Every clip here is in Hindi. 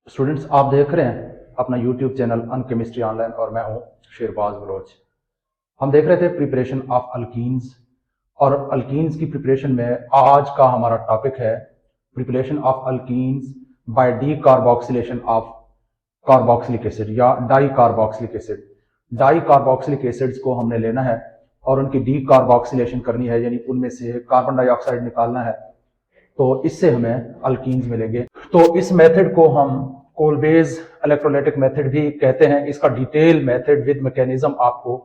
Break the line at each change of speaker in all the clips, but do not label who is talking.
स्टूडेंट्स, आप देख रहे हैं अपना यूट्यूब चैनल अनकेमिस्ट्री ऑनलाइन और मैं हूं शेरबाज बलोच। हम देख रहे थे प्रिपरेशन ऑफ अल्कीन्स और अल्कीन्स की प्रिपरेशन में आज का हमारा टॉपिक है preparation of alkenes by decarboxylation of carboxylic acid या dicarboxylic acid. Dicarboxylic acids को हमने लेना है और उनकी डी कार्बोक्सिलेशन करनी है, यानी उनमें से कार्बन डाइऑक्साइड निकालना है, तो इससे हमें अल्कीन्स मिलेंगे। तो इस मेथड को हम कोलबेज इलेक्ट्रोलाइटिक मेथड भी कहते हैं। इसका डिटेल मेथड विद मैकेनिज्म आपको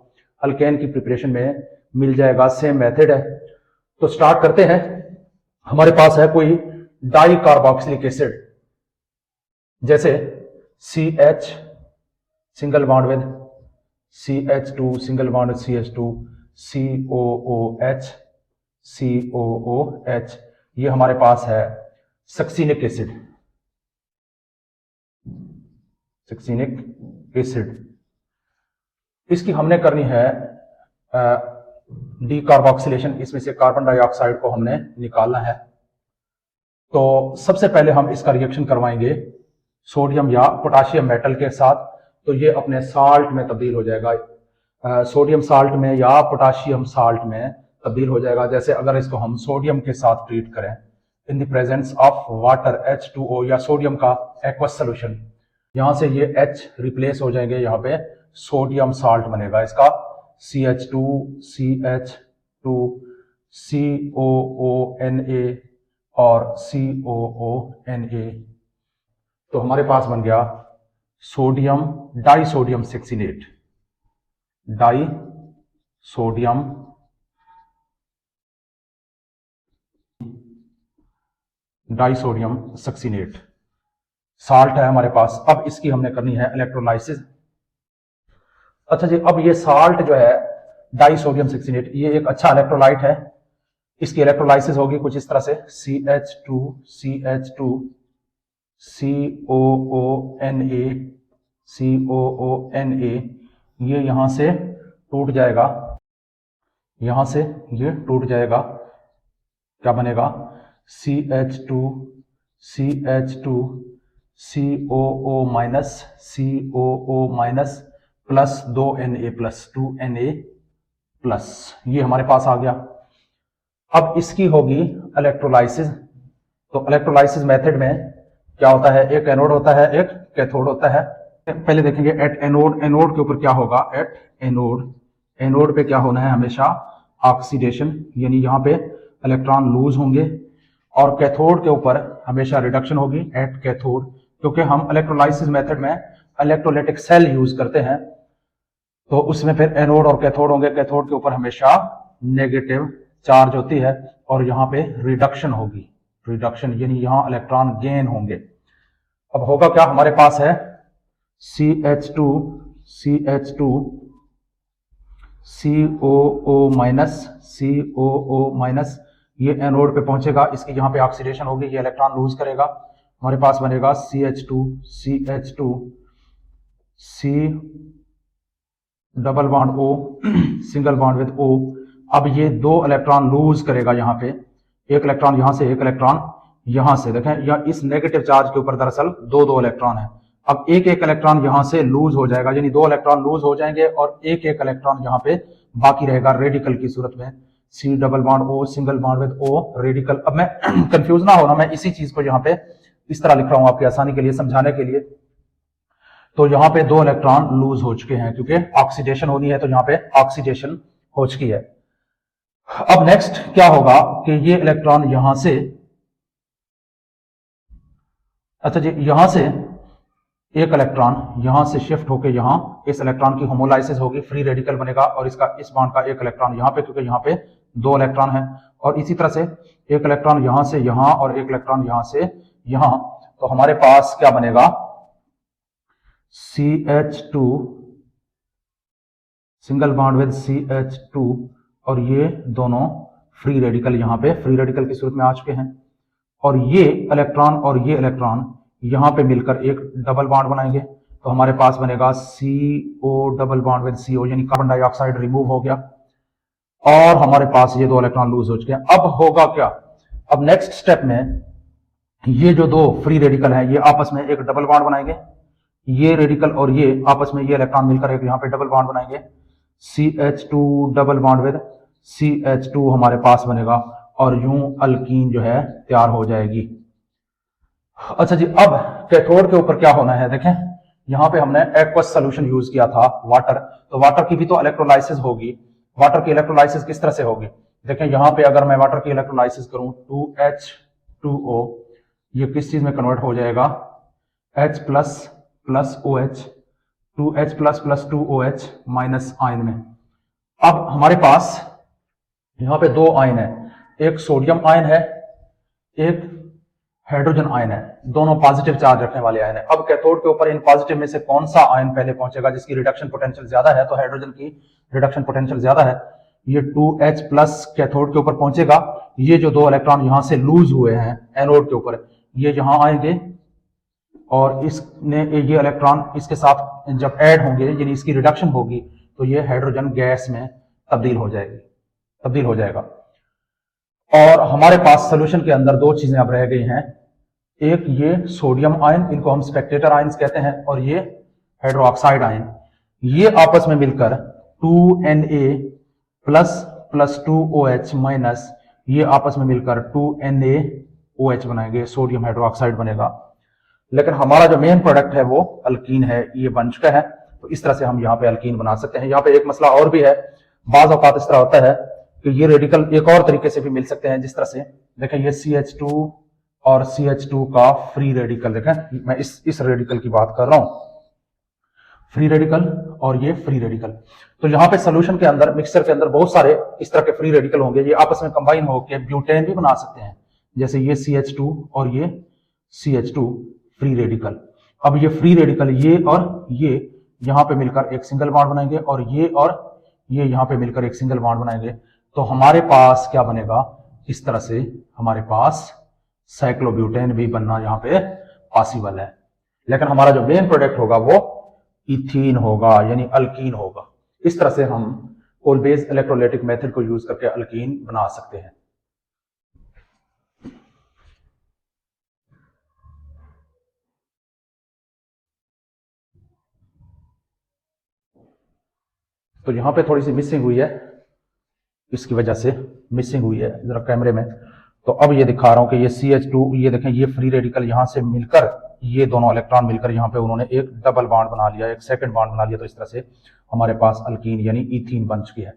अल्केन की प्रिपरेशन में मिल जाएगा, सेम मेथड है। तो स्टार्ट करते हैं। हमारे पास है कोई डाई कार्बोक्सिलिक एसिड, जैसे CH single bond with CH2 single bond with CH2, COOH COOH, ये हमारे पास है सक्सीनिक एसिड। सक्सीनिक एसिड, इसकी हमने करनी है डी कार्बोक्सिलेशन। इसमें से कार्बन डाइऑक्साइड को हमने निकालना है। तो सबसे पहले हम इसका रिएक्शन करवाएंगे सोडियम या पोटाशियम मेटल के साथ, तो ये अपने साल्ट में तब्दील हो जाएगा, सोडियम साल्ट में या पोटाशियम साल्ट में तब्दील हो जाएगा। जैसे अगर इसको हम सोडियम के साथ ट्रीट करें in the presence of water H2O या सोडियम का एक्वस सोल्यूशन, यहां से ये H रिप्लेस हो जाएंगे, यहाँ पे सोडियम साल्ट बनेगा इसका CH2 CH2 COONA और COONA। तो हमारे पास बन गया sodium di sodium succinate, die sodium disodium succinate, salt है हमारे पास। अब इसकी हमने करनी है इलेक्ट्रोलाइसिस। अच्छा जी, अब ये साल्ट जो है डाइसोडियम सक्सीनेट, ये एक अच्छा इलेक्ट्रोलाइट है। इसकी इलेक्ट्रोलाइसिस होगी कुछ इस तरह से CH2 CH2 COONA COONA, ये यहां से टूट जाएगा, यहां से ये टूट जाएगा, क्या बनेगा CH2 CH2 COO minus COO minus plus 2Na plus 2Na plus, ये हमारे पास आ गया। अब इसकी होगी इलेक्ट्रोलाइसिस। तो इलेक्ट्रोलाइसिस मेथड में क्या होता है, एक एनोड होता है, एक कैथोड होता है। पहले देखेंगे एट एनोड, एनोड के ऊपर क्या होगा, एट एनोड, एनोड पे क्या होना है हमेशा ऑक्सीडेशन, यानी यहां पे इलेक्ट्रॉन लूज होंगे, और कैथोड के ऊपर हमेशा रिडक्शन होगी एट कैथोड, क्योंकि हम इलेक्ट्रोलाइसिस मेथड में इलेक्ट्रोलाइटिक सेल यूज करते हैं, तो उसमें फिर एनोड और कैथोड होंगे। कैथोड के ऊपर हमेशा नेगेटिव चार्ज होती है और यहां पे रिडक्शन होगी, रिडक्शन यानी यहां इलेक्ट्रॉन गेन होंगे। अब होगा क्या, हमारे पास है CH2 COO minus COO minus, ये एनोड पे पहुंचेगा, इसकी यहां पे ऑक्सीडेशन होगी, ये इलेक्ट्रॉन लूज करेगा, हमारे पास बनेगा CH2 C double bond O single bond with O। अब ये दो इलेक्ट्रॉन लूज करेगा, यहां पे एक इलेक्ट्रॉन यहां से, एक इलेक्ट्रॉन यहां से। देखें या इस नेगेटिव चार्ज के ऊपर दरअसल दो इलेक्ट्रॉन है। अब एक इलेक्ट्रॉन यहां से लूज हो जाएगा, यानी दो इलेक्ट्रॉन लूज हो जाएंगे और एक इलेक्ट्रॉन यहां पे बाकी रहेगा रेडिकल की सूरत में, C double bond O single bond with O radical. अब मैं कंफ्यूज ना होना, मैं इसी चीज को यहाँ पे इस तरह लिख रहा हूं आपकी आसानी के लिए, समझाने के लिए। तो यहाँ पे दो इलेक्ट्रॉन लूज हो चुके हैं क्योंकि ऑक्सीडेशन होनी है, तो यहाँ पे ऑक्सीडेशन हो चुकी है। अब नेक्स्ट क्या होगा कि ये इलेक्ट्रॉन यहां से, अच्छा जी, यहां से एक इलेक्ट्रॉन यहां से शिफ्ट होकर यहां, इस इलेक्ट्रॉन की होमोलाइसिस होगी, फ्री रेडिकल बनेगा, और इसका इस बॉन्ड का एक इलेक्ट्रॉन यहां पे, क्योंकि यहां पे दो इलेक्ट्रॉन है, और इसी तरह से एक इलेक्ट्रॉन यहां से यहां और एक इलेक्ट्रॉन यहां से यहां। तो हमारे पास क्या बनेगा, CH2 single bond with CH2, और ये दोनों फ्री रेडिकल यहां पे फ्री रेडिकल की सूरत में आ चुके हैं, और ये इलेक्ट्रॉन और ये इलेक्ट्रॉन यहां पे मिलकर एक डबल बॉन्ड बनाएंगे, तो हमारे पास बनेगा CO double bond with CO, यानी कार्बन डाइऑक्साइड रिमूव हो गया, और हमारे पास ये दो इलेक्ट्रॉन लूज हो चुके हैं। अब होगा क्या, अब नेक्स्ट स्टेप में ये जो दो फ्री रेडिकल हैं ये आपस में एक डबल बॉन्ड बनाएंगे, ये रेडिकल और ये आपस में ये इलेक्ट्रॉन मिलकर एक यहाँ पे डबल बॉन्ड बनाएंगे, CH2 double bond with CH2 हमारे पास बनेगा और यूं अल्कीन जो है तैयार हो जाएगी। अच्छा जी, अब कैथोड के ऊपर क्या होना है देखें, यहां पे हमने एक्वस सोल्यूशन यूज किया था वाटर, तो वाटर की भी तो इलेक्ट्रोलाइसिस होगी। वाटर की इलेक्ट्रोलाइसिस किस तरह से होगी, देखें यहां पे अगर मैं वाटर की इलेक्ट्रोलाइसिस करूं 2H2O, ये किस चीज में कन्वर्ट हो जाएगा, H plus plus OH, 2H plus plus 2OH minus ion में। अब हमारे पास यहां पे दो आयन है, एक सोडियम आयन है, एक हाइड्रोजन आयन है, दोनों पॉजिटिव चार्ज रखने वाले आयन है। अब कैथोड के ऊपर इन पॉजिटिव में से कौन सा आयन पहले पहुंचेगा, जिसकी रिडक्शन पोटेंशियल ज्यादा है, तो हाइड्रोजन की रिडक्शन पोटेंशियल ज्यादा है, ये 2H प्लस कैथोड के ऊपर पहुंचेगा। ये जो दो इलेक्ट्रॉन यहां से लूज हुए हैं एनोड के ऊपर, ये यहां आएंगे और इसने ये इलेक्ट्रॉन इसके साथ जब ऐड होंगे यानी इसकी रिडक्शन होगी तो ये हाइड्रोजन गैस में तब्दील हो जाएगा। और हमारे पास सोल्यूशन के अंदर दो चीजें अब रह गई हैं, एक ये सोडियम आयन, इनको हम स्पेक्टेटर आयंस कहते हैं, और ये हाइड्रोक्साइड आयन, ये आपस में मिलकर 2Na plus plus 2OH minus, ये आपस में मिलकर 2NaOH बनाएंगे, सोडियम हाइड्रोक्साइड बनेगा। लेकिन हमारा जो मेन प्रोडक्ट है वो अल्कीन है, ये बन चुका है। तो इस तरह से हम यहाँ पे अल्कीन बना सकते हैं। यहाँ पे एक मसला और भी है, बाज औकात इस तरह होता है कि ये रेडिकल एक और तरीके से भी मिल सकते हैं, जिस तरह से देखें ये CH2 और CH2 का फ्री रेडिकल, देखें मैं इस रेडिकल की बात कर रहा हूं, फ्री रेडिकल और ये फ्री रेडिकल। तो यहाँ पे सोल्यूशन के अंदर, मिक्सचर के अंदर बहुत सारे इस तरह के फ्री रेडिकल होंगे, ये आपस में कंबाइन होकर ब्यूटेन भी बना सकते हैं, जैसे ये CH2 और ये CH2 फ्री रेडिकल। अब ये फ्री रेडिकल ये और ये यहां पे मिलकर एक सिंगल बॉन्ड बनाएंगे और ये यहां पे मिलकर एक सिंगल बॉन्ड बनाएंगे, तो हमारे पास क्या बनेगा, इस तरह से हमारे पास साइक्लोब्यूटेन भी बनना यहां पे पॉसिबल है। लेकिन हमारा जो मेन प्रोडक्ट होगा वो इथीन होगा, यानी अल्कीन होगा। इस तरह से हम कोलबेज इलेक्ट्रोलाइटिक मेथड को यूज करके अल्कीन बना सकते हैं। तो यहां पे थोड़ी सी मिसिंग हुई है, इसकी वजह से मिसिंग हुई है जरा कैमरे में। तो अब ये दिखा रहा हूं कि ये CH2, ये देखें ये फ्री रेडिकल यहां से मिलकर, ये दोनों इलेक्ट्रॉन मिलकर यहां पे उन्होंने एक डबल बॉन्ड बना लिया, एक सेकंड बॉन्ड बना लिया, तो इस तरह से हमारे पास अल्कीन यानी इथीन बन चुकी है।